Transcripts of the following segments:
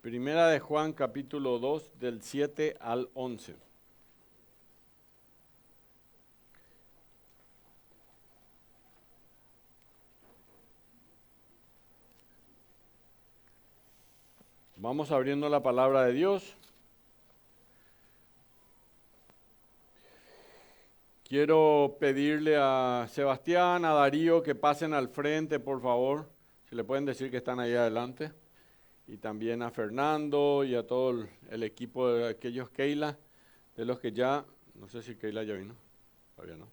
Primera de Juan, capítulo 2, del 7 al 11. Vamos abriendo la palabra de Dios. Quiero pedirle a Sebastián, a Darío que pasen al frente, por favor. Si le pueden decir que están ahí adelante. Y también a Fernando y a todo el equipo de aquellos Keila, de los que ya, no sé si Keila ya vino, todavía no.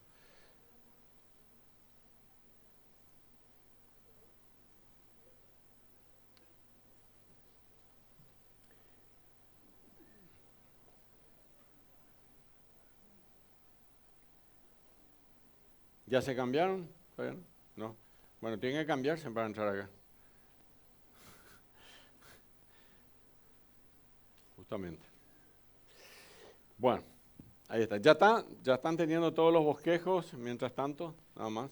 ¿Ya se cambiaron? ¿Todavía no? No. Bueno, tienen que cambiarse para entrar acá. Justamente. Bueno, ahí está. Ya están teniendo todos los bosquejos, mientras tanto, nada más.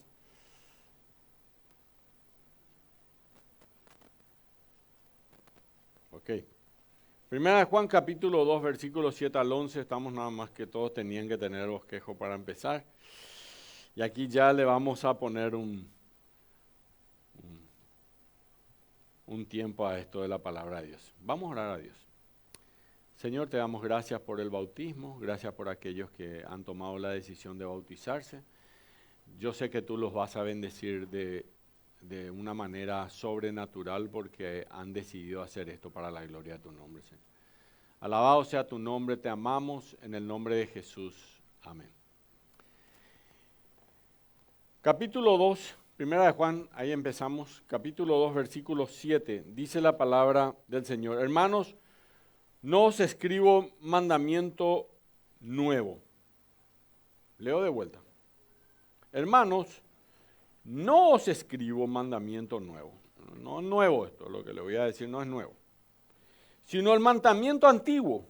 Ok. Primera de Juan, capítulo 2, versículos 7 al 11. Estamos nada más que todos tenían que tener el bosquejo para empezar. Y aquí ya le vamos a poner un tiempo a esto de la palabra de Dios. Vamos a orar a Dios. Señor, te damos gracias por el bautismo, gracias por aquellos que han tomado la decisión de bautizarse. Yo sé que tú los vas a bendecir de una manera sobrenatural porque han decidido hacer esto para la gloria de tu nombre, Señor. Alabado sea tu nombre, te amamos en el nombre de Jesús. Amén. Capítulo 2, primera de Juan, ahí empezamos. Capítulo 2, versículo 7, dice la palabra del Señor. Hermanos, no os escribo mandamiento nuevo. Leo de vuelta. Hermanos, no os escribo mandamiento nuevo. No es nuevo esto, lo que le voy a decir no es nuevo. Sino el mandamiento antiguo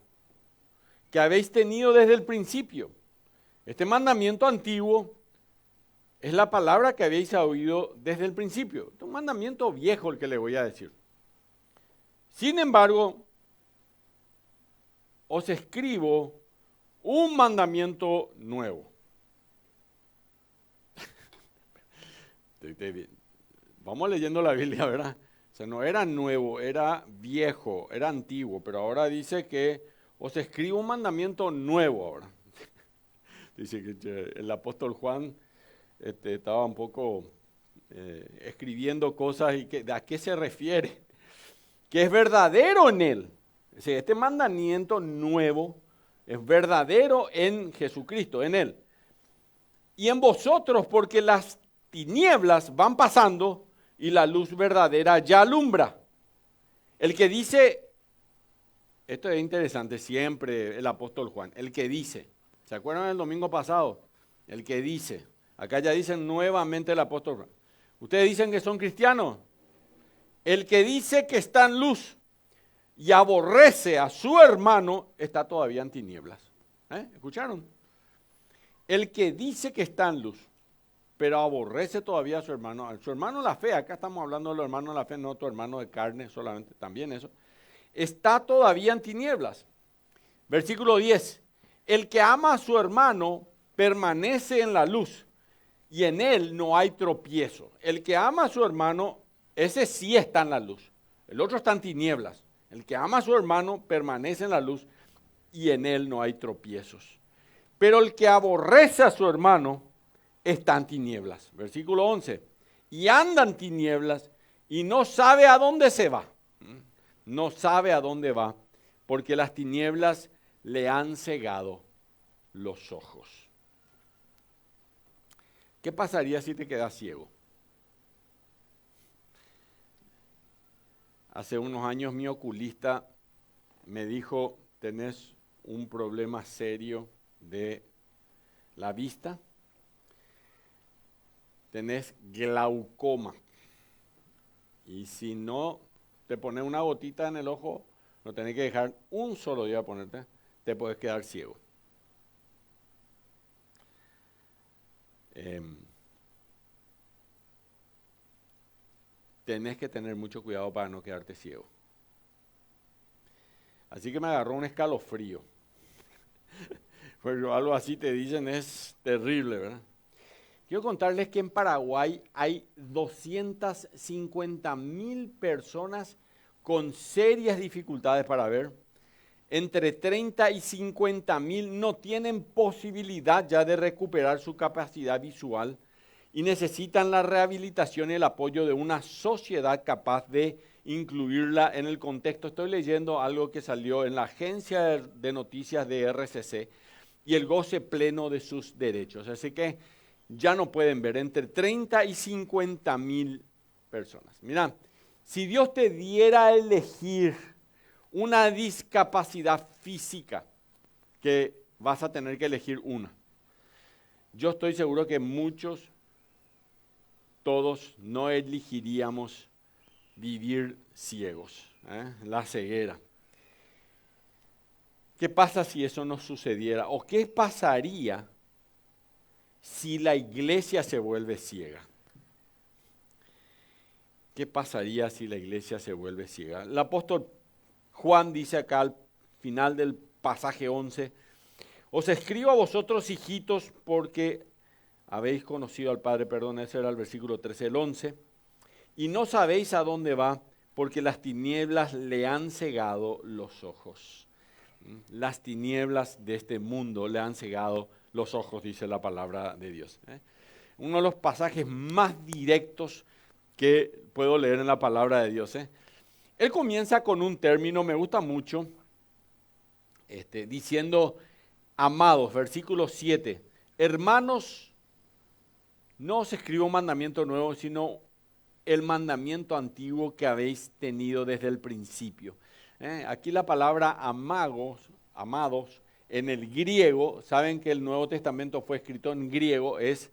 que habéis tenido desde el principio. Este mandamiento antiguo es la palabra que habéis oído desde el principio. Es un mandamiento viejo el que le voy a decir. Sin embargo, os escribo un mandamiento nuevo. Vamos leyendo la Biblia, ¿verdad? O sea, no era nuevo, era viejo, era antiguo, pero ahora dice que os escribo un mandamiento nuevo ahora. Dice que el apóstol Juan estaba un poco escribiendo cosas y ¿a qué se refiere? Que es verdadero en él. O sea, este mandamiento nuevo es verdadero en Jesucristo, en él. Y en vosotros, porque las tinieblas van pasando y la luz verdadera ya alumbra. El que dice, esto es interesante siempre el apóstol Juan, el que dice, ¿se acuerdan del domingo pasado? El que dice, acá ya dicen nuevamente el apóstol Juan. ¿Ustedes dicen que son cristianos? El que dice que está en luz y aborrece a su hermano está todavía en tinieblas. ¿Escucharon? El que dice que está en luz, pero aborrece todavía a su hermano la fe, acá estamos hablando de los hermanos de la fe, no tu hermano de carne solamente, también eso, está todavía en tinieblas. Versículo 10, el que ama a su hermano permanece en la luz y en él no hay tropiezo. El que ama a su hermano, ese sí está en la luz, el otro está en tinieblas. El que ama a su hermano permanece en la luz y en él no hay tropiezos. Pero el que aborrece a su hermano está en tinieblas. Versículo 11. Y anda en tinieblas y no sabe a dónde se va. No sabe a dónde va porque las tinieblas le han cegado los ojos. ¿Qué pasaría si te quedas ciego? Hace unos años mi oculista me dijo, tenés un problema serio de la vista, tenés glaucoma. Y si no te pones una gotita en el ojo, no tenés que dejar un solo día ponerte, te puedes quedar ciego. Tenés que tener mucho cuidado para no quedarte ciego. Así que me agarró un escalofrío. Pues algo así te dicen es terrible, ¿verdad? Quiero contarles que en Paraguay hay 250.000 personas con serias dificultades para ver. Entre 30 y 50.000 no tienen posibilidad ya de recuperar su capacidad visual y necesitan la rehabilitación y el apoyo de una sociedad capaz de incluirla en el contexto. Estoy leyendo algo que salió en la agencia de noticias de RCC y el goce pleno de sus derechos. Así que ya no pueden ver entre 30 y 50.000 personas. Mira, si Dios te diera a elegir una discapacidad física, que vas a tener que elegir una, yo estoy seguro que muchos, todos, no elegiríamos vivir ciegos, la ceguera. ¿Qué pasa si eso no sucediera? ¿O qué pasaría si la iglesia se vuelve ciega? ¿Qué pasaría si la iglesia se vuelve ciega? El apóstol Juan dice acá al final del pasaje 11, os escribo a vosotros, hijitos, porque habéis conocido al Padre, perdón, ese era el versículo 13, el 11, y no sabéis a dónde va, porque las tinieblas le han cegado los ojos. Las tinieblas de este mundo le han cegado los ojos, dice la palabra de Dios. Uno de los pasajes más directos que puedo leer en la palabra de Dios. Él comienza con un término, me gusta mucho, diciendo, amados, versículo 7, hermanos, no os escribo un mandamiento nuevo, sino el mandamiento antiguo que habéis tenido desde el principio. Aquí la palabra amados, en el griego, saben que el Nuevo Testamento fue escrito en griego, es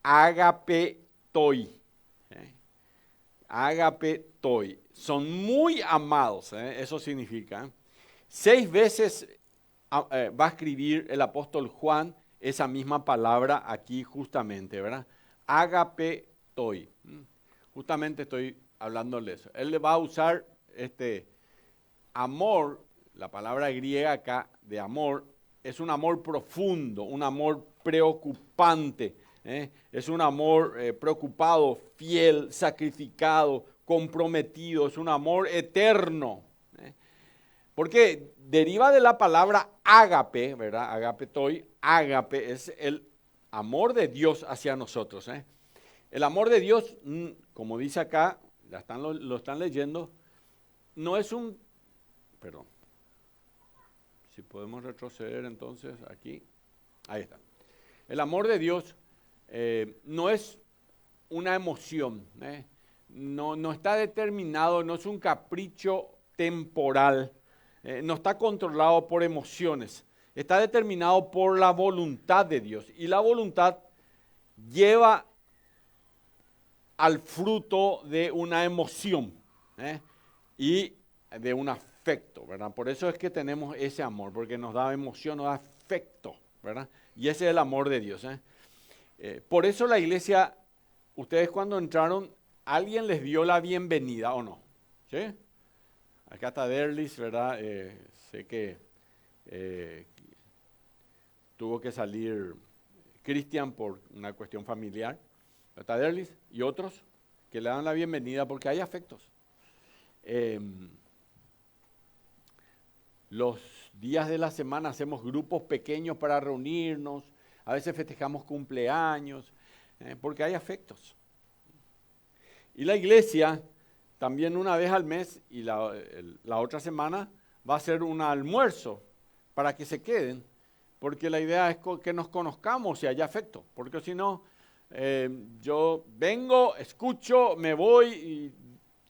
agapetoi. Agapetoi. Son muy amados, eso significa. 6 veces va a escribir el apóstol Juan esa misma palabra aquí justamente, ¿verdad? Agapetoi. Justamente estoy hablándole eso. Él le va a usar amor, la palabra griega acá de amor, es un amor profundo, un amor preocupante. Es un amor preocupado, fiel, sacrificado, comprometido, es un amor eterno. Porque deriva de la palabra ágape, ¿verdad? Agapetoi, ágape es el amor de Dios hacia nosotros. El amor de Dios, como dice acá, lo están leyendo, no es un, perdón, si podemos retroceder entonces aquí, ahí está. El amor de Dios no es una emoción, no está determinado, no es un capricho temporal, no está controlado por emociones, está determinado por la voluntad de Dios. Y la voluntad lleva al fruto de una emoción y de un afecto, ¿verdad? Por eso es que tenemos ese amor, porque nos da emoción, nos da afecto, ¿verdad? Y ese es el amor de Dios. Por eso la iglesia, ustedes cuando entraron, alguien les dio la bienvenida, ¿o no? ¿Sí? Acá está Derlis, ¿verdad? Sé que tuvo que salir Cristian por una cuestión familiar. Está Derlis y otros que le dan la bienvenida porque hay afectos. Los días de la semana hacemos grupos pequeños para reunirnos, a veces festejamos cumpleaños, porque hay afectos. Y la iglesia también una vez al mes y la otra semana va a hacer un almuerzo para que se queden, porque la idea es que nos conozcamos y haya afecto, porque si no, yo vengo, escucho, me voy y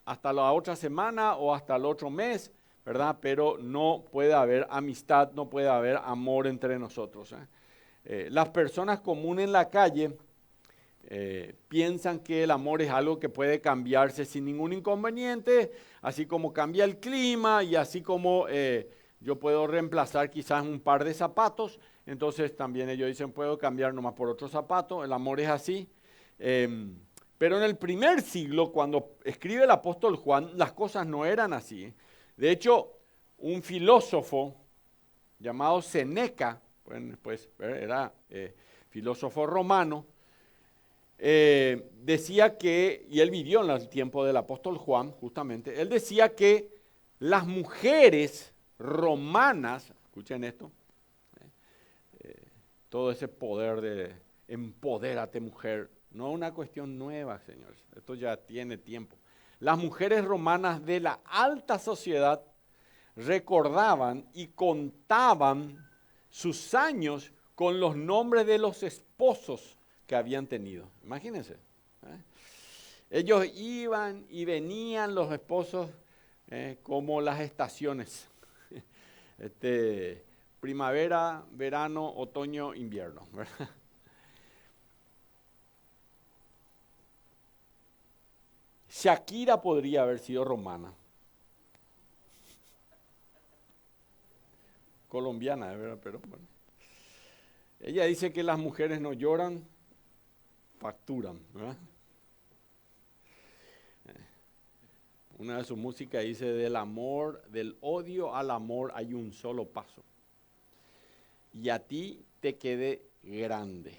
hasta la otra semana o hasta el otro mes, ¿verdad? Pero no puede haber amistad, no puede haber amor entre nosotros. Las personas comunes en la calle piensan que el amor es algo que puede cambiarse sin ningún inconveniente, así como cambia el clima y así como yo puedo reemplazar quizás un par de zapatos, entonces también ellos dicen puedo cambiar nomás por otro zapato, el amor es así. Pero en el primer siglo, cuando escribe el apóstol Juan, las cosas no eran así. De hecho, un filósofo llamado Séneca, pues era filósofo romano, decía que, y él vivió en el tiempo del apóstol Juan, justamente, él decía que las mujeres romanas, escuchen esto, todo ese poder de empodérate mujer, no es una cuestión nueva, señores, esto ya tiene tiempo. Las mujeres romanas de la alta sociedad recordaban y contaban sus años con los nombres de los esposos que habían tenido. Imagínense. Ellos iban y venían los esposos como las estaciones. Primavera, verano, otoño, invierno. ¿Verdad? Shakira podría haber sido romana. Colombiana, ¿verdad? Pero bueno. Ella dice que las mujeres no lloran, facturan, ¿verdad? Una de sus músicas dice, del odio al amor hay un solo paso. Y a ti te quede grande.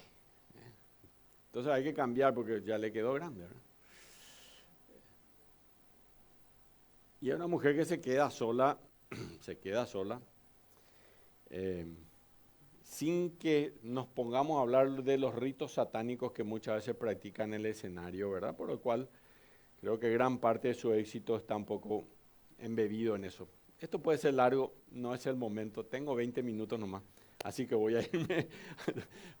Entonces hay que cambiar porque ya le quedó grande, ¿verdad? Y es una mujer que se queda sola, sin que nos pongamos a hablar de los ritos satánicos que muchas veces practican en el escenario, ¿verdad? Por lo cual creo que gran parte de su éxito está un poco embebido en eso. Esto puede ser largo, no es el momento, tengo 20 minutos nomás, así que voy a irme.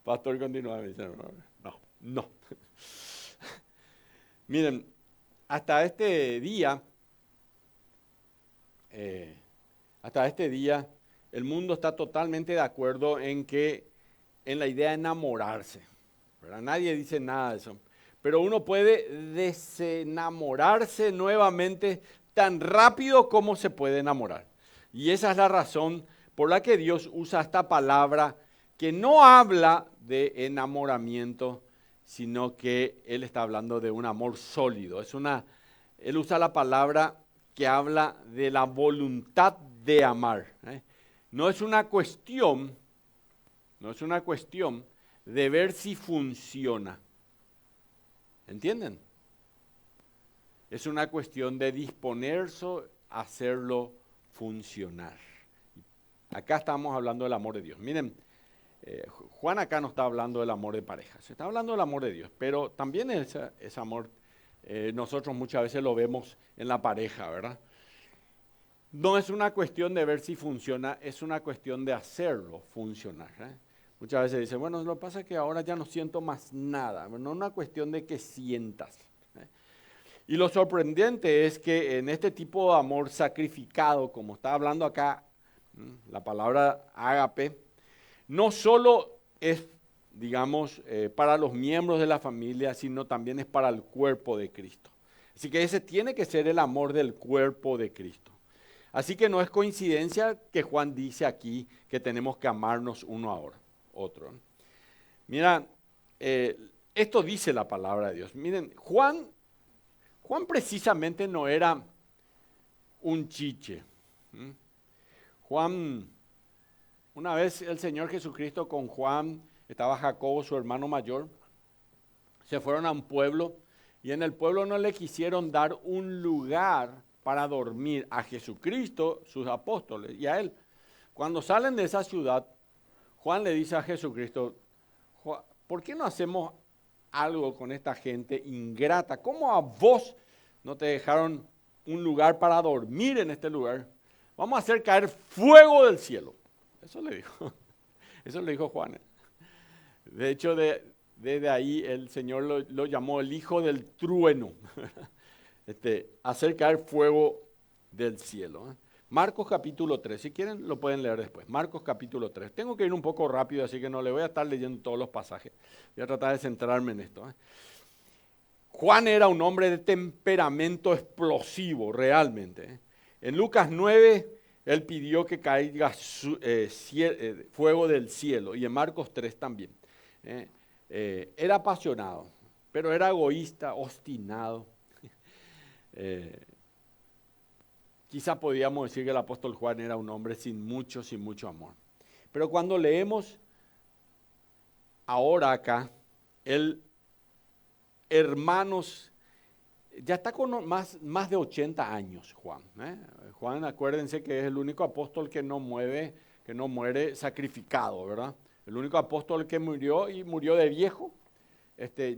Pastor, continúa. No. Miren, hasta este día, el mundo está totalmente de acuerdo en la idea de enamorarse, ¿verdad? Nadie dice nada de eso. Pero uno puede desenamorarse nuevamente tan rápido como se puede enamorar. Y esa es la razón por la que Dios usa esta palabra que no habla de enamoramiento, sino que Él está hablando de un amor sólido. Él usa la palabra que habla de la voluntad de amar. No es una cuestión de ver si funciona. ¿Entienden? Es una cuestión de disponerse a hacerlo funcionar. Acá estamos hablando del amor de Dios. Miren, Juan acá no está hablando del amor de pareja, se está hablando del amor de Dios, pero también ese amor nosotros muchas veces lo vemos en la pareja, ¿verdad? No es una cuestión de ver si funciona, es una cuestión de hacerlo funcionar. Muchas veces dicen, bueno, lo que pasa es que ahora ya no siento más nada, no es una cuestión de que sientas. Y lo sorprendente es que en este tipo de amor sacrificado, como está hablando acá la palabra ágape, no solo es, digamos, para los miembros de la familia, sino también es para el cuerpo de Cristo. Así que ese tiene que ser el amor del cuerpo de Cristo. Así que no es coincidencia que Juan dice aquí que tenemos que amarnos uno a otro. Mira, esto dice la palabra de Dios. Miren, Juan precisamente no era un chiche. Juan, una vez el Señor Jesucristo con Juan, estaba Jacobo, su hermano mayor, se fueron a un pueblo y en el pueblo no le quisieron dar un lugar para dormir a Jesucristo, sus apóstoles y a él. Cuando salen de esa ciudad, Juan le dice a Jesucristo, ¿por qué no hacemos algo con esta gente ingrata? ¿Cómo a vos no te dejaron un lugar para dormir en este lugar? Vamos a hacer caer fuego del cielo. Eso le dijo. Eso le dijo Juan. De hecho, desde ahí el Señor lo llamó el hijo del trueno. Hacer caer fuego del cielo. Marcos capítulo 3, si quieren lo pueden leer después. Marcos capítulo 3. Tengo que ir un poco rápido, así que no le voy a estar leyendo todos los pasajes. Voy a tratar de centrarme en esto. Juan era un hombre de temperamento explosivo, realmente. En Lucas 9, él pidió que caiga fuego del cielo, y en Marcos 3 también. Era apasionado, pero era egoísta, obstinado. quizá podríamos decir que el apóstol Juan era un hombre sin mucho amor. Pero cuando leemos ahora acá, el hermanos, ya está con más de 80 años Juan. Juan, acuérdense que es el único apóstol que no muere sacrificado, ¿verdad? El único apóstol que murió y murió de viejo,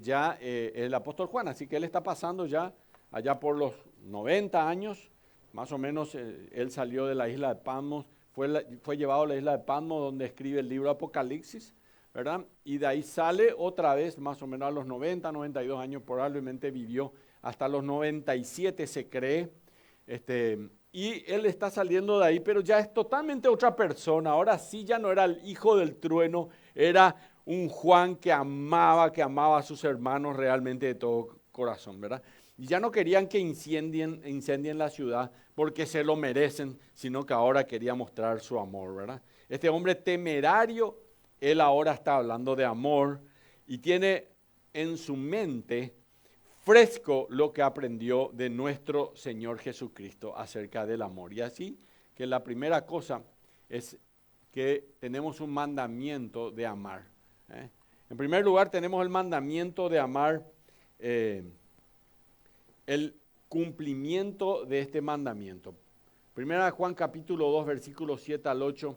ya el apóstol Juan. Así que él está pasando ya allá por los 90 años, más o menos. Él salió de la isla de Patmos, fue llevado a la isla de Patmos donde escribe el libro Apocalipsis, ¿verdad? Y de ahí sale otra vez, más o menos a los 90, 92 años, probablemente vivió hasta los 97 se cree, y él está saliendo de ahí, pero ya es totalmente otra persona. Ahora sí ya no era el hijo del trueno, era un Juan que amaba a sus hermanos realmente de todo corazón, ¿verdad? Y ya no querían que incendien la ciudad porque se lo merecen, sino que ahora quería mostrar su amor, ¿verdad? Este hombre temerario, él ahora está hablando de amor y tiene en su mente fresco lo que aprendió de nuestro Señor Jesucristo acerca del amor. Y así que la primera cosa es que tenemos un mandamiento de amar. En primer lugar, tenemos el mandamiento de amar, el cumplimiento de este mandamiento. Primera de Juan capítulo 2, versículos 7 al 8,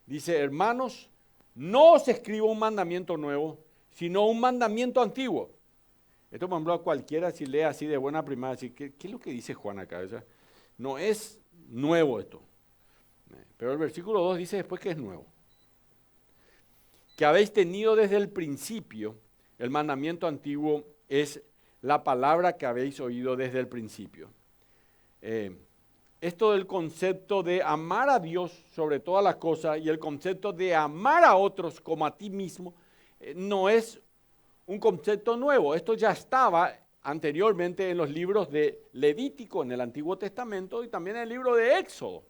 dice: hermanos, no os escribo un mandamiento nuevo, sino un mandamiento antiguo. Esto, por ejemplo, a cualquiera si lee así de buena primera, así, ¿qué es lo que dice Juan acá? O sea, no es nuevo esto. Pero el versículo 2 dice después que es nuevo. Que habéis tenido desde el principio. El mandamiento antiguo es la palabra que habéis oído desde el principio. Esto del concepto de amar a Dios sobre todas las cosas y el concepto de amar a otros como a ti mismo, no es un concepto nuevo. Esto ya estaba anteriormente en los libros de Levítico en el Antiguo Testamento y también en el libro de Éxodo.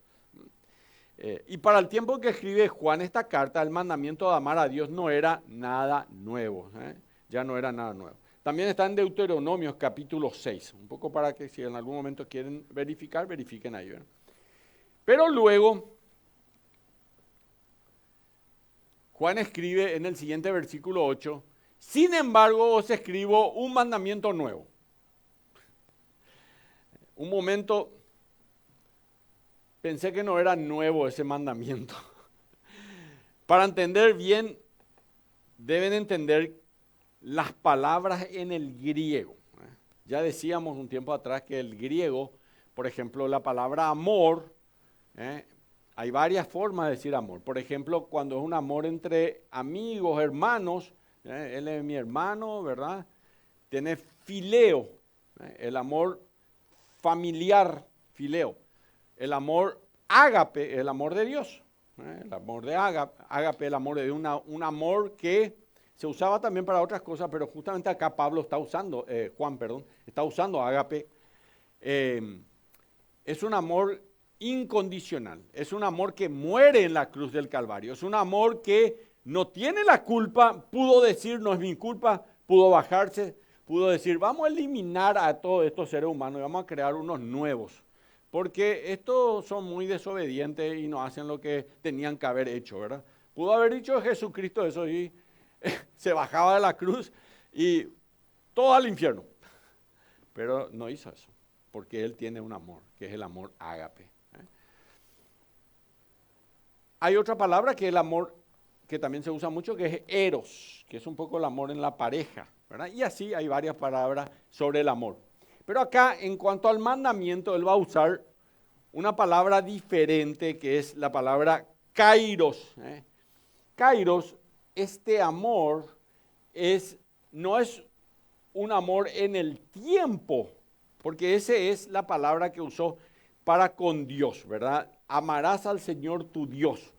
Y para el tiempo que escribe Juan esta carta, el mandamiento de amar a Dios no era nada nuevo. Ya no era nada nuevo. También está en Deuteronomios capítulo 6, un poco para que si en algún momento quieren verificar, verifiquen ahí, ¿verdad? Pero luego, Juan escribe en el siguiente versículo 8, sin embargo os escribo un mandamiento nuevo. Un momento pensé que no era nuevo ese mandamiento. Para entender bien, deben entender las palabras en el griego. Ya decíamos un tiempo atrás que el griego, por ejemplo, la palabra amor, hay varias formas de decir amor. Por ejemplo, cuando es un amor entre amigos, hermanos, él es mi hermano, ¿verdad? Tiene fileo, el amor familiar, fileo. El amor ágape, el amor de Dios. El amor de ágape, el amor de un amor que se usaba también para otras cosas, pero justamente acá Juan está usando ágape. Es un amor incondicional, es un amor que muere en la cruz del Calvario, es un amor que no tiene la culpa, pudo decir no es mi culpa, pudo bajarse, pudo decir vamos a eliminar a todos estos seres humanos y vamos a crear unos nuevos, porque estos son muy desobedientes y no hacen lo que tenían que haber hecho, ¿verdad? Pudo haber dicho Jesucristo eso y se bajaba de la cruz y todo al infierno, pero no hizo eso, porque Él tiene un amor, que es el amor ágape. Hay otra palabra que es el amor que también se usa mucho, que es eros, que es un poco el amor en la pareja, ¿verdad? Y así hay varias palabras sobre el amor. Pero acá, en cuanto al mandamiento, él va a usar una palabra diferente, que es la palabra kairos. Kairos, este amor no es un amor en el tiempo, porque esa es la palabra que usó para con Dios, ¿verdad? Amarás al Señor tu Dios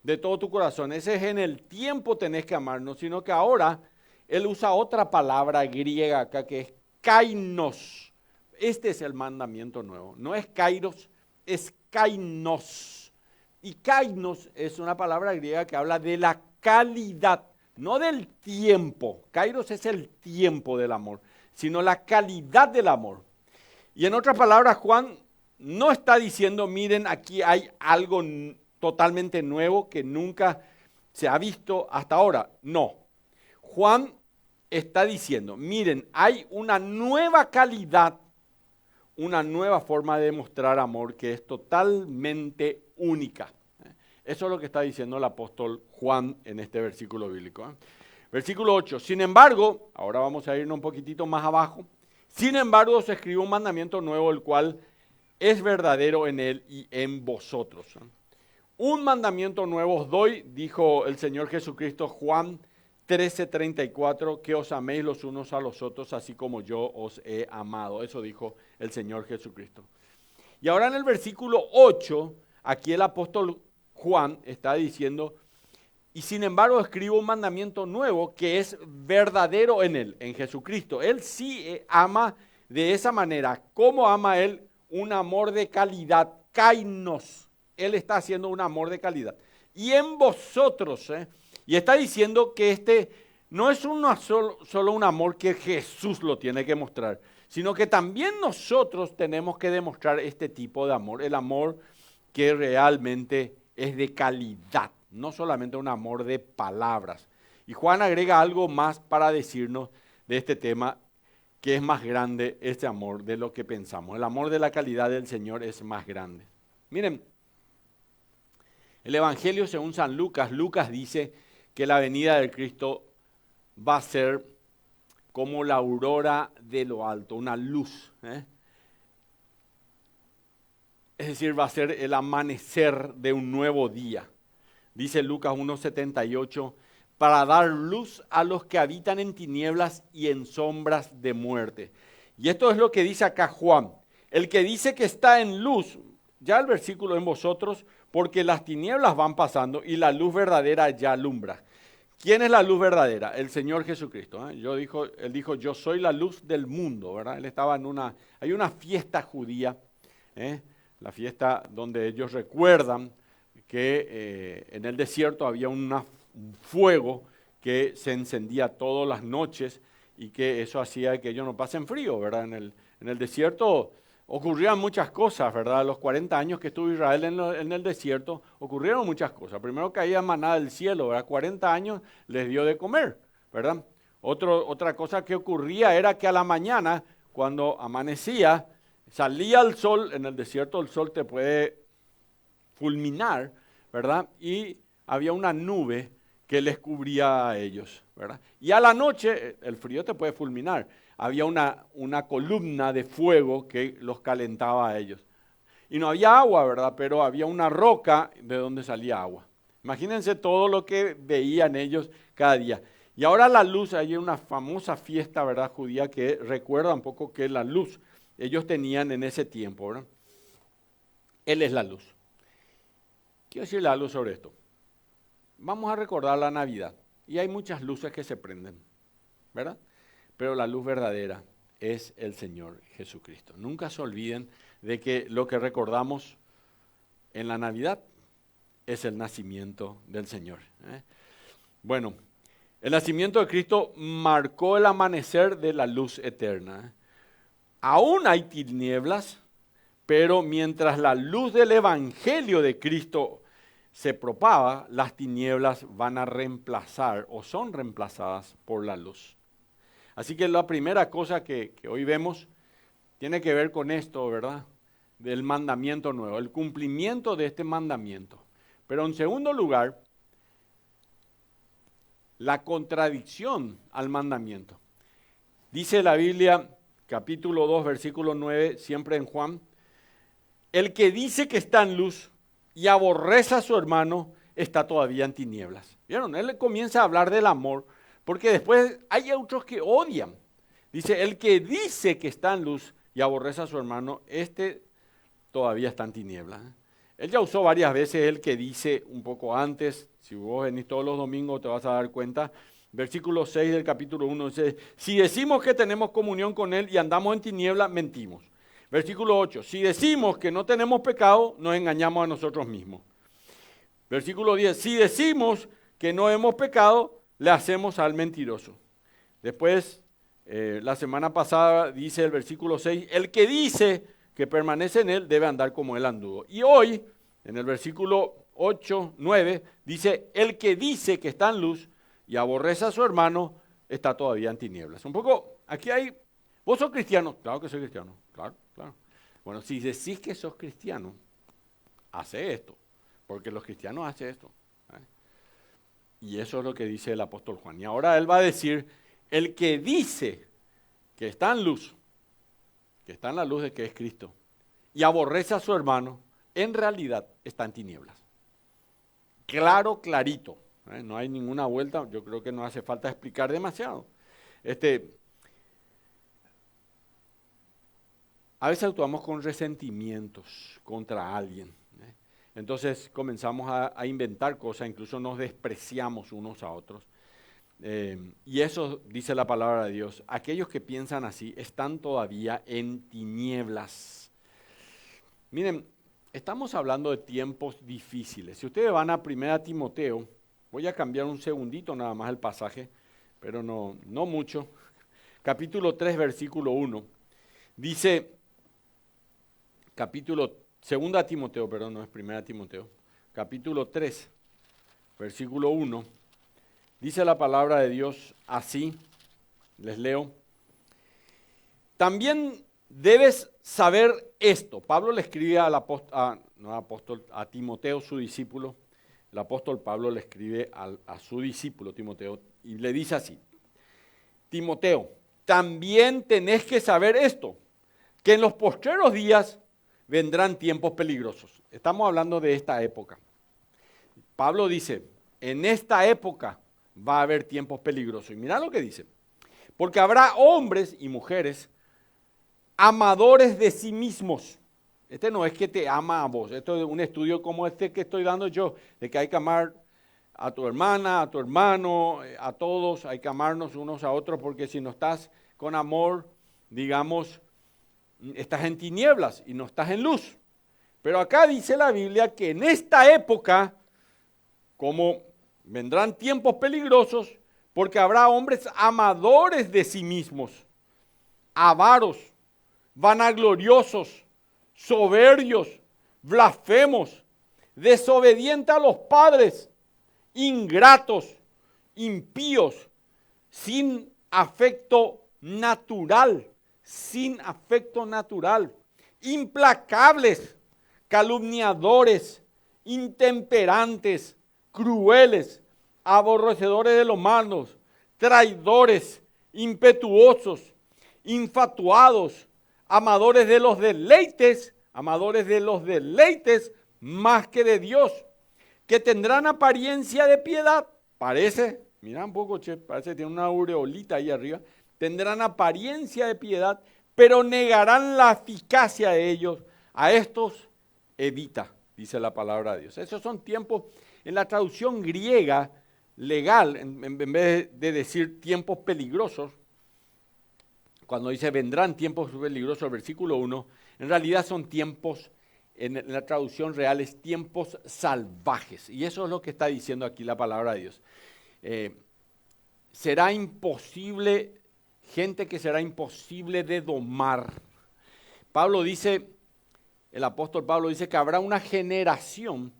de todo tu corazón. Ese es en el tiempo tenés que amarnos, sino que ahora él usa otra palabra griega acá que es kainos. Este es el mandamiento nuevo. No es kairos, es kainos. Y kainos es una palabra griega que habla de la calidad, no del tiempo. Kairos es el tiempo del amor, sino la calidad del amor. Y en otras palabras, Juan no está diciendo, miren, aquí hay algo totalmente nuevo que nunca se ha visto hasta ahora. No. Juan está diciendo, miren, hay una nueva calidad, una nueva forma de demostrar amor que es totalmente única. Eso es lo que está diciendo el apóstol Juan en este versículo bíblico. Versículo 8. Sin embargo, ahora vamos a irnos un poquitito más abajo. Sin embargo, os escribo un mandamiento nuevo, el cual es verdadero en él y en vosotros. Un mandamiento nuevo os doy, dijo el Señor Jesucristo, Juan 13:34, que os améis los unos a los otros, así como yo os he amado. Eso dijo el Señor Jesucristo. Y ahora en el versículo 8, aquí el apóstol Juan está diciendo, y sin embargo escribo un mandamiento nuevo que es verdadero en él, en Jesucristo. Él sí ama de esa manera. ¿Cómo ama él? Un amor de calidad, kainos. Él está haciendo un amor de calidad. Y en vosotros, y está diciendo que este no es solo un amor que Jesús lo tiene que mostrar, sino que también nosotros tenemos que demostrar este tipo de amor, el amor que realmente es de calidad, no solamente un amor de palabras. Y Juan agrega algo más para decirnos de este tema, que es más grande este amor de lo que pensamos. El amor de la calidad del Señor es más grande. Miren, el Evangelio según San Lucas, Lucas dice que la venida del Cristo va a ser como la aurora de lo alto, una luz. Es decir, va a ser el amanecer de un nuevo día. Dice Lucas 1:78, para dar luz a los que habitan en tinieblas y en sombras de muerte. Y esto es lo que dice acá Juan. El que dice que está en luz, ya el versículo en vosotros, porque las tinieblas van pasando y la luz verdadera ya alumbra. ¿Quién es la luz verdadera? El Señor Jesucristo. Él dijo, yo soy la luz del mundo, ¿verdad? Él estaba hay una fiesta judía, la fiesta donde ellos recuerdan que en el desierto había un fuego que se encendía todas las noches y que eso hacía que ellos no pasen frío, ¿verdad? En el desierto ocurrían muchas cosas, ¿verdad? Los 40 años que estuvo Israel en el desierto, ocurrieron muchas cosas. Primero caía maná del cielo, ¿verdad? 40 años les dio de comer, ¿verdad? Otra cosa que ocurría era que a la mañana, cuando amanecía, salía el sol. En el desierto el sol te puede fulminar, ¿verdad? Y había una nube que les cubría a ellos, ¿verdad? Y a la noche, el frío te puede fulminar. Había una columna de fuego que los calentaba a ellos. Y no había agua, ¿verdad? Pero había una roca de donde salía agua. Imagínense todo lo que veían ellos cada día. Y ahora la luz, hay una famosa fiesta, ¿verdad? Judía que recuerda un poco que la luz ellos tenían en ese tiempo, ¿verdad? Él es la luz. Quiero decirle algo sobre esto. Vamos a recordar la Navidad. Y hay muchas luces que se prenden, ¿verdad? Pero la luz verdadera es el Señor Jesucristo. Nunca se olviden de que lo que recordamos en la Navidad es el nacimiento del Señor. Bueno, el nacimiento de Cristo marcó el amanecer de la luz eterna. Aún hay tinieblas, pero mientras la luz del Evangelio de Cristo se propaga, las tinieblas van a reemplazar o son reemplazadas por la luz. Así que la primera cosa que hoy vemos tiene que ver con esto, ¿verdad? Del mandamiento nuevo, el cumplimiento de este mandamiento. Pero en segundo lugar, la contradicción al mandamiento. Dice la Biblia, capítulo 2, versículo 9, siempre en Juan, el que dice que está en luz y aborrece a su hermano, está todavía en tinieblas. ¿Vieron? Él comienza a hablar del amor, porque después hay otros que odian. Dice, el que dice que está en luz y aborrece a su hermano, este todavía está en tinieblas. Él ya usó varias veces el que dice un poco antes, si vos venís todos los domingos te vas a dar cuenta, versículo 6 del capítulo 1 dice, si decimos que tenemos comunión con Él y andamos en tinieblas, mentimos. Versículo 8, si decimos que no tenemos pecado, nos engañamos a nosotros mismos. Versículo 10, si decimos que no hemos pecado, le hacemos al mentiroso. Después, la semana pasada dice el versículo 6, el que dice que permanece en él debe andar como él anduvo. Y hoy, en el versículo 8, 9, dice, el que dice que está en luz y aborrece a su hermano, está todavía en tinieblas. Un poco, aquí hay, ¿vos sos cristiano? Claro que soy cristiano, claro, claro. Bueno, si decís que sos cristiano, hace esto, porque los cristianos hacen esto. Y eso es lo que dice el apóstol Juan. Y ahora él va a decir, el que dice que está en luz, que está en la luz de que es Cristo, y aborrece a su hermano, en realidad está en tinieblas. Claro, clarito. No hay ninguna vuelta, yo creo que no hace falta explicar demasiado. A veces actuamos con resentimientos contra alguien. Entonces comenzamos a inventar cosas, incluso nos despreciamos unos a otros. Y eso dice la palabra de Dios. Aquellos que piensan así están todavía en tinieblas. Miren, estamos hablando de tiempos difíciles. Si ustedes van a 1 Timoteo, voy a cambiar un segundito nada más el pasaje, pero no mucho. Capítulo 3, versículo 1. Dice, 2 Timoteo, perdón, no es 1 Timoteo. Capítulo 3, versículo 1. Dice la palabra de Dios así, les leo. También debes saber esto. Pablo le escribe a Timoteo, su discípulo. El apóstol Pablo le escribe a su discípulo Timoteo y le dice así. Timoteo, también tenés que saber esto, que en los postreros días vendrán tiempos peligrosos. Estamos hablando de esta época. Pablo dice, en esta época va a haber tiempos peligrosos. Y mira lo que dice. Porque habrá hombres y mujeres amadores de sí mismos. Este no es que te ama a vos. Esto es un estudio como este que estoy dando yo, de que hay que amar a tu hermana, a tu hermano, a todos. Hay que amarnos unos a otros, porque si no estás con amor, digamos, estás en tinieblas y no estás en luz. Pero acá dice la Biblia que en esta época, como vendrán tiempos peligrosos, porque habrá hombres amadores de sí mismos, avaros, vanagloriosos, soberbios, blasfemos, desobedientes a los padres, ingratos, impíos, sin afecto natural, implacables, calumniadores, intemperantes, crueles, aborrecedores de los malos, traidores, impetuosos, infatuados, amadores de los deleites más que de Dios, que tendrán apariencia de piedad. Parece, mira un poco, parece que tiene una aureolita ahí arriba. Tendrán apariencia de piedad, pero negarán la eficacia de ellos. A estos evita, dice la palabra de Dios. Esos son tiempos, en la traducción griega legal, en vez de decir tiempos peligrosos, cuando dice vendrán tiempos peligrosos, el versículo 1, en realidad son tiempos, en la traducción real es tiempos salvajes. Y eso es lo que está diciendo aquí la palabra de Dios. Será imposible, gente que será imposible de domar. Pablo dice, el apóstol Pablo dice que habrá una generación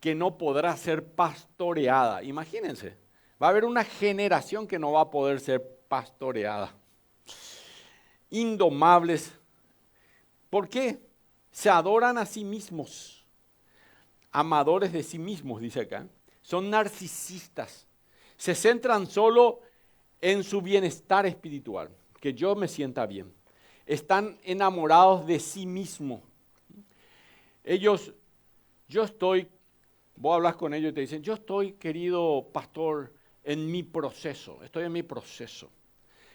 que no podrá ser pastoreada. Imagínense, va a haber una generación que no va a poder ser pastoreada. Indomables. ¿Por qué? Se adoran a sí mismos. Amadores de sí mismos, dice acá. Son narcisistas. Se centran solo en su bienestar espiritual, que yo me sienta bien. Están enamorados de sí mismos. Vos hablas con ellos y te dicen, yo estoy, querido pastor, en mi proceso, estoy en mi proceso.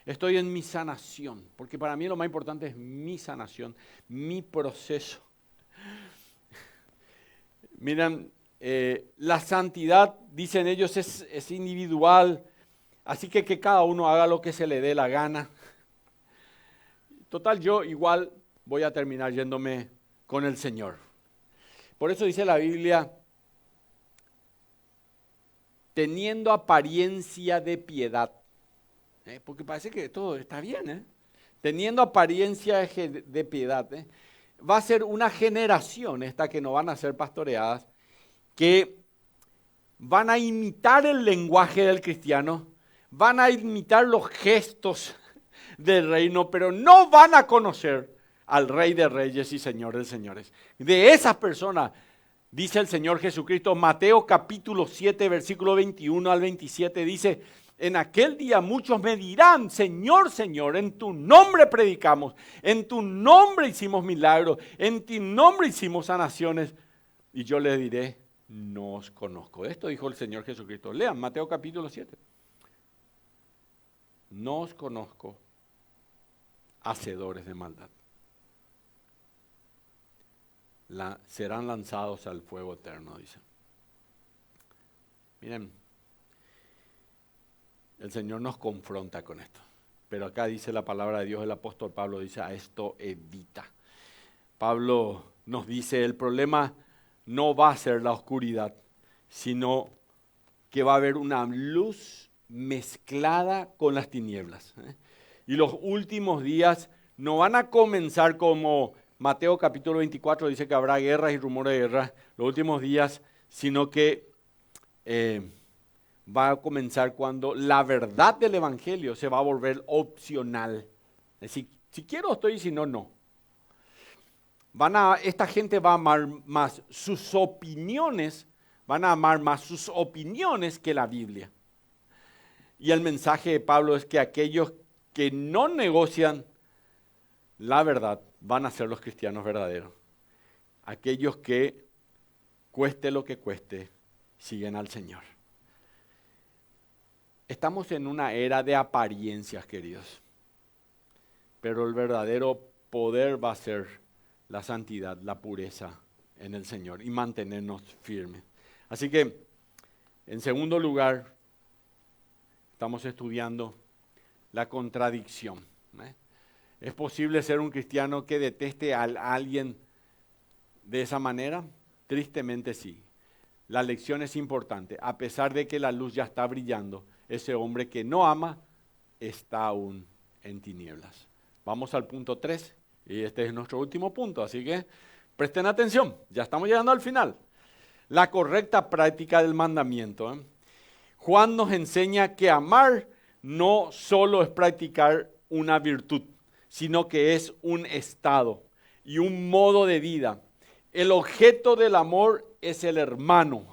Estoy en mi sanación, porque para mí lo más importante es mi sanación, mi proceso. Miren, la santidad, dicen ellos, es individual, así que cada uno haga lo que se le dé la gana. Total, yo igual voy a terminar yéndome con el Señor. Por eso dice la Biblia, teniendo apariencia de piedad. Porque parece que todo está bien, teniendo apariencia de piedad. va a ser una generación, esta que no van a ser pastoreadas, que van a imitar el lenguaje del cristiano, van a imitar los gestos del reino, pero no van a conocer al Rey de Reyes y Señor de Señores. De esas personas, dice el Señor Jesucristo, Mateo capítulo 7, versículo 21 al 27, dice: en aquel día muchos me dirán, Señor, Señor, en tu nombre predicamos, en tu nombre hicimos milagros, en tu nombre hicimos sanaciones. Y yo les diré, no os conozco. Esto dijo el Señor Jesucristo. Lean Mateo capítulo 7. No os conozco, hacedores de maldad. Serán lanzados al fuego eterno, dice. Miren, el Señor nos confronta con esto. Pero acá dice la palabra de Dios, el apóstol Pablo dice, a esto evita. Pablo nos dice, el problema no va a ser la oscuridad, sino que va a haber una luz mezclada con las tinieblas. Y los últimos días no van a comenzar como Mateo capítulo 24 dice que habrá guerras y rumores de guerra, los últimos días, sino que va a comenzar cuando la verdad del evangelio se va a volver opcional. Es decir, si quiero estoy, si no, no. Esta gente va a amar más sus opiniones, van a amar más sus opiniones que la Biblia. Y el mensaje de Pablo es que aquellos que no negocian la verdad van a ser los cristianos verdaderos. Aquellos que, cueste lo que cueste, siguen al Señor. Estamos en una era de apariencias, queridos. Pero el verdadero poder va a ser la santidad, la pureza en el Señor y mantenernos firmes. Así que, en segundo lugar, estamos estudiando la contradicción. ¿Es posible ser un cristiano que deteste a alguien de esa manera? Tristemente sí. La lección es importante. A pesar de que la luz ya está brillando, ese hombre que no ama está aún en tinieblas. Vamos al punto 3 y este es nuestro último punto, así que presten atención, ya estamos llegando al final. La correcta práctica del mandamiento. Juan nos enseña que amar no solo es practicar una virtud, sino que es un estado y un modo de vida. El objeto del amor es el hermano.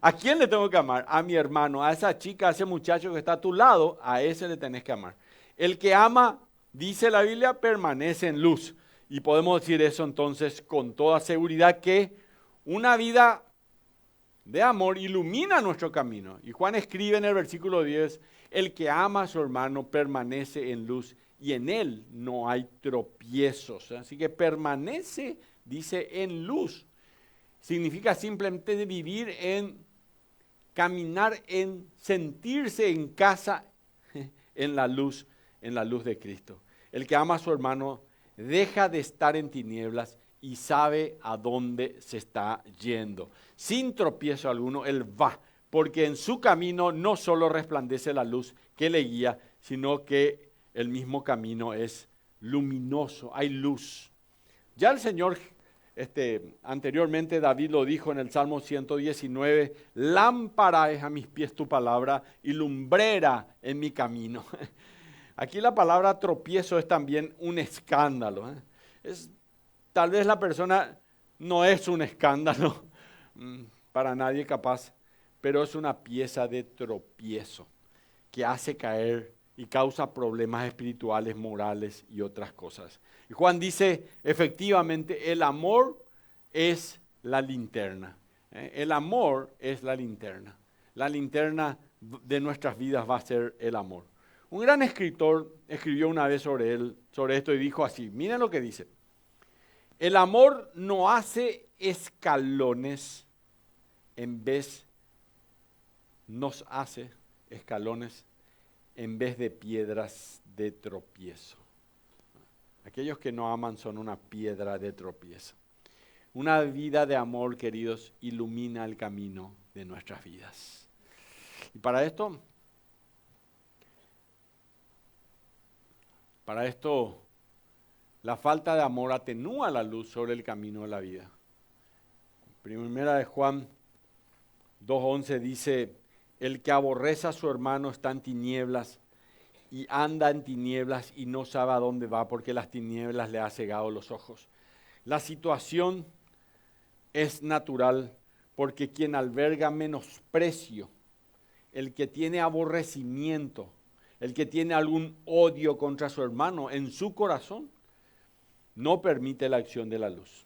¿A quién le tengo que amar? A mi hermano, a esa chica, a ese muchacho que está a tu lado, a ese le tenés que amar. El que ama, dice la Biblia, permanece en luz. Y podemos decir eso entonces con toda seguridad que una vida de amor ilumina nuestro camino. Y Juan escribe en el versículo 10, el que ama a su hermano permanece en luz y en él no hay tropiezos. Así que permanece, dice, en luz. Significa simplemente vivir caminar en, sentirse en casa en la luz de Cristo. El que ama a su hermano deja de estar en tinieblas y sabe a dónde se está yendo. Sin tropiezo alguno, él va, porque en su camino no solo resplandece la luz que le guía, sino que el mismo camino es luminoso, hay luz. Ya el Señor, anteriormente David lo dijo en el Salmo 119, lámpara es a mis pies tu palabra y lumbrera en mi camino. Aquí la palabra tropiezo es también un escándalo. Tal vez la persona no es un escándalo para nadie capaz, pero es una pieza de tropiezo que hace caer y causa problemas espirituales, morales y otras cosas. Y Juan dice, efectivamente, el amor es la linterna. El amor es la linterna. La linterna de nuestras vidas va a ser el amor. Un gran escritor escribió una vez sobre esto y dijo así, miren lo que dice. El amor no hace escalones nos hace escalones en vez de piedras de tropiezo. Aquellos que no aman son una piedra de tropiezo. Una vida de amor, queridos, ilumina el camino de nuestras vidas. Y para esto La falta de amor atenúa la luz sobre el camino de la vida. Primera de Juan 2:11 dice, el que aborrece a su hermano está en tinieblas y anda en tinieblas y no sabe a dónde va porque las tinieblas le ha cegado los ojos. La situación es natural porque quien alberga menosprecio, el que tiene aborrecimiento, el que tiene algún odio contra su hermano en su corazón, no permite la acción de la luz.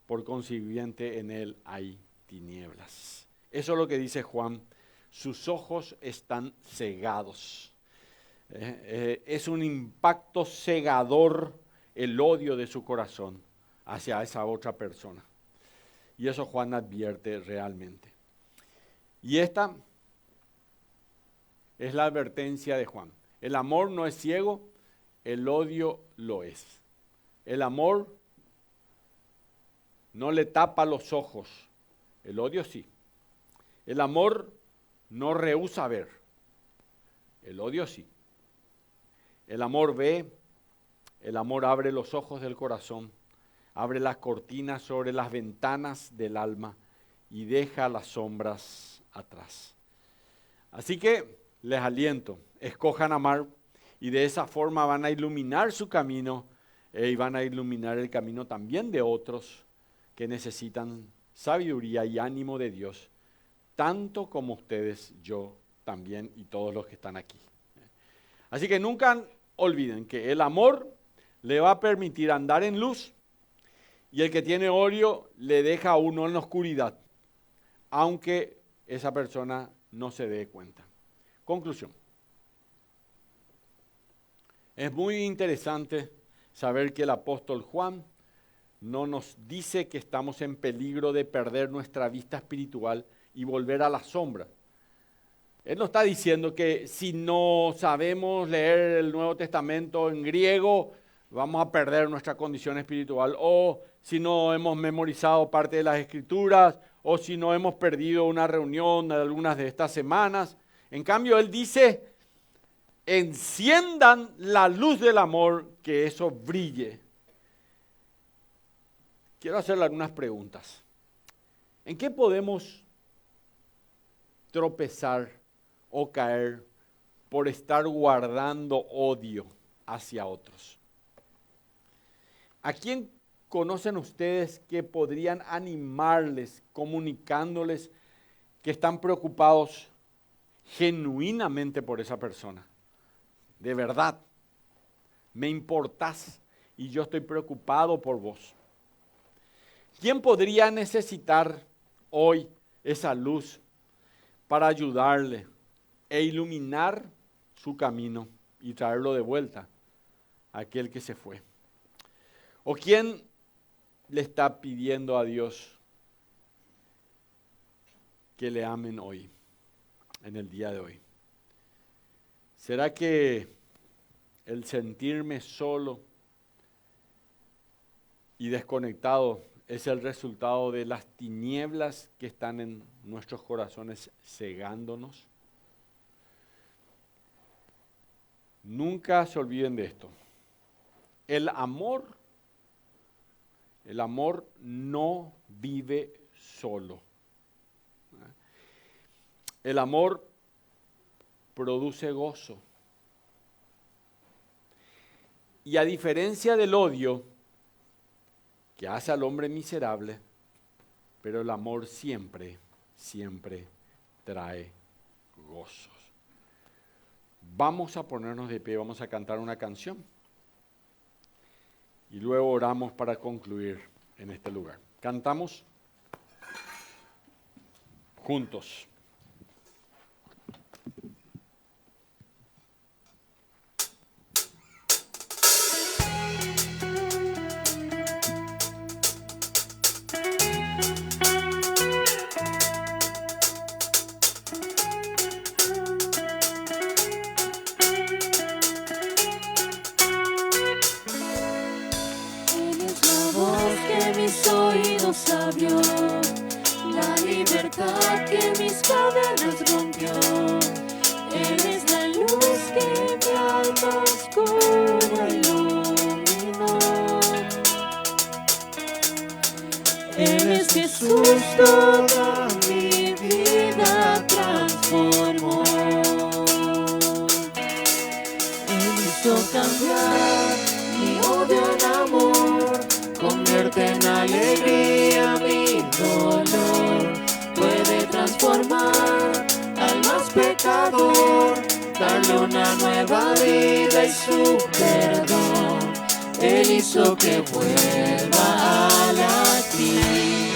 Por consiguiente, en él hay tinieblas. Eso es lo que dice Juan. Sus ojos están cegados. Es un impacto cegador el odio de su corazón hacia esa otra persona. Y eso Juan advierte realmente. Y esta es la advertencia de Juan. El amor no es ciego, el odio lo es. El amor no le tapa los ojos, el odio sí. El amor no rehúsa ver, el odio sí. El amor ve, el amor abre los ojos del corazón, abre las cortinas sobre las ventanas del alma y deja las sombras atrás. Así que les aliento, escojan amar y de esa forma van a iluminar su camino y van a iluminar el camino también de otros que necesitan sabiduría y ánimo de Dios, tanto como ustedes, yo también y todos los que están aquí. Así que nunca olviden que el amor le va a permitir andar en luz y el que tiene odio le deja a uno en la oscuridad, aunque esa persona no se dé cuenta. Conclusión. Es muy interesante saber que el apóstol Juan no nos dice que estamos en peligro de perder nuestra vista espiritual y volver a la sombra. Él no está diciendo que si no sabemos leer el Nuevo Testamento en griego, vamos a perder nuestra condición espiritual, o si no hemos memorizado parte de las Escrituras, o si no hemos perdido una reunión de algunas de estas semanas. En cambio, él dice, enciendan la luz del amor, que eso brille. Quiero hacerle algunas preguntas. ¿En qué podemos tropezar o caer por estar guardando odio hacia otros? ¿A quién conocen ustedes que podrían animarles, comunicándoles que están preocupados genuinamente por esa persona? De verdad, me importás y yo estoy preocupado por vos. ¿Quién podría necesitar hoy esa luz para ayudarle e iluminar su camino y traerlo de vuelta a aquel que se fue? ¿O quién le está pidiendo a Dios que le amen hoy, en el día de hoy? ¿Será que el sentirme solo y desconectado es el resultado de las tinieblas que están en nuestros corazones cegándonos? Nunca se olviden de esto. El amor no vive solo. El amor produce gozo. Y a diferencia del odio, que hace al hombre miserable, pero el amor siempre, siempre trae gozos. Vamos a ponernos de pie, vamos a cantar una canción. Y luego oramos para concluir en este lugar. Cantamos juntos. Mis oídos abrió, la libertad que mis cadenas rompió. Eres la luz que mi alma oscura ilumina. toda mi vida transformó. Él hizo cambiar mi odio en amor, convierte en alegría mi dolor, puede transformar al más pecador, darle una nueva vida y su perdón. Él hizo que vuelva a latir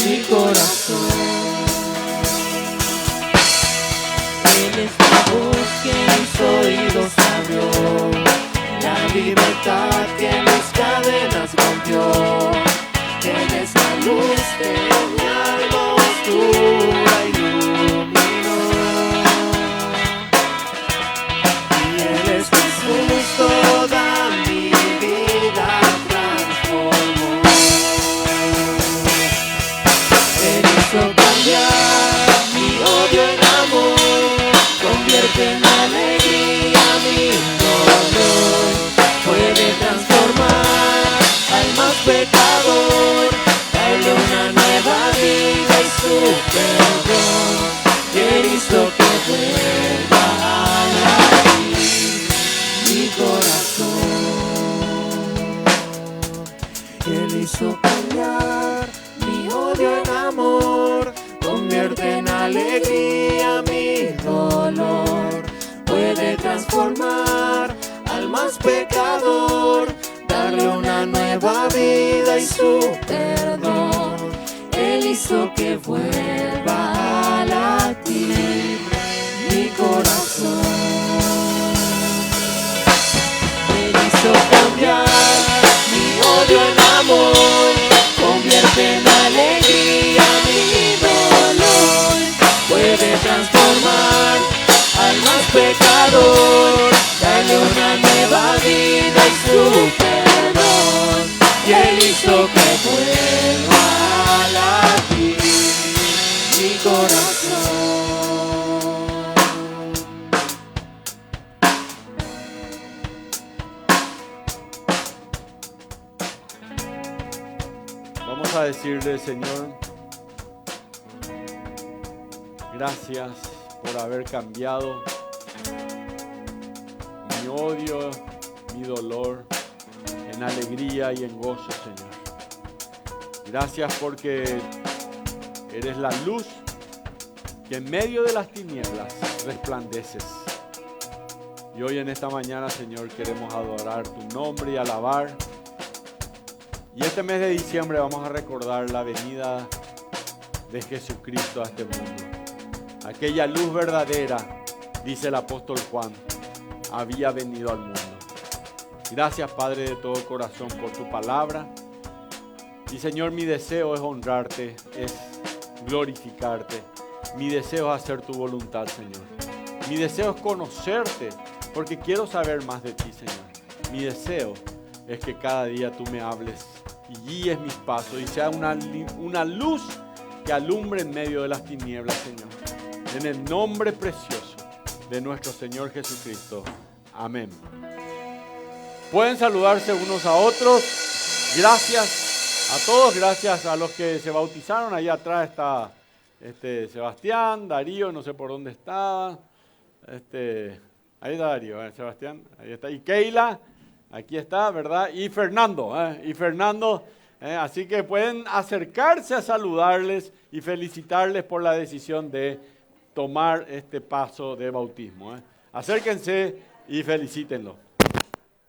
mi corazón. Él es la voz que mis oídos abrió, la libertad que mis cadenas rompió. Él es la luz que mi alma oscura iluminó. Y Él es Jesús, toda mi vida transformó. Él hizo cambiar mi odio en amor, convierte en alegría mi dolor, puede transformar al más pecador, darle una nueva vida y su perdón. Él hizo que vuelva a latir mi corazón. Él hizo cambiar mi odio en amor, convierte en alegría mi dolor, puede transformar al más pecador, darle una nueva vida y su perdón. Él hizo que vuelva a latir mi corazón. Él hizo cambiar mi odio en amor, convierte en alegría mi dolor, puede transformar al más pecador, darle una nueva vida y su perdón. Y Él hizo que vuelva a latir mi corazón. Vamos a decirle, Señor, gracias por haber cambiado mi odio, mi dolor, en alegría y en gozo, Señor. Gracias porque eres la luz que en medio de las tinieblas resplandeces. Y hoy en esta mañana, Señor, queremos adorar tu nombre y alabar. Y este mes de diciembre vamos a recordar la venida de Jesucristo a este mundo. Aquella luz verdadera, dice el apóstol Juan, había venido al mundo. Gracias, Padre, de todo corazón por tu palabra. Y Señor, mi deseo es honrarte, es glorificarte. Mi deseo es hacer tu voluntad, Señor. Mi deseo es conocerte, porque quiero saber más de ti, Señor. Mi deseo es que cada día tú me hables y guíes mis pasos y sea una luz que alumbre en medio de las tinieblas, Señor. En el nombre precioso de nuestro Señor Jesucristo. Amén. Pueden saludarse unos a otros. Gracias a todos, gracias a los que se bautizaron. Allá atrás está Sebastián, Darío, no sé por dónde estaba. Ahí está Darío, Sebastián, ahí está. Y Keila, aquí está, ¿verdad? Y Fernando, así que pueden acercarse a saludarles y felicitarles por la decisión de tomar este paso de bautismo. Acérquense y felicítenlo.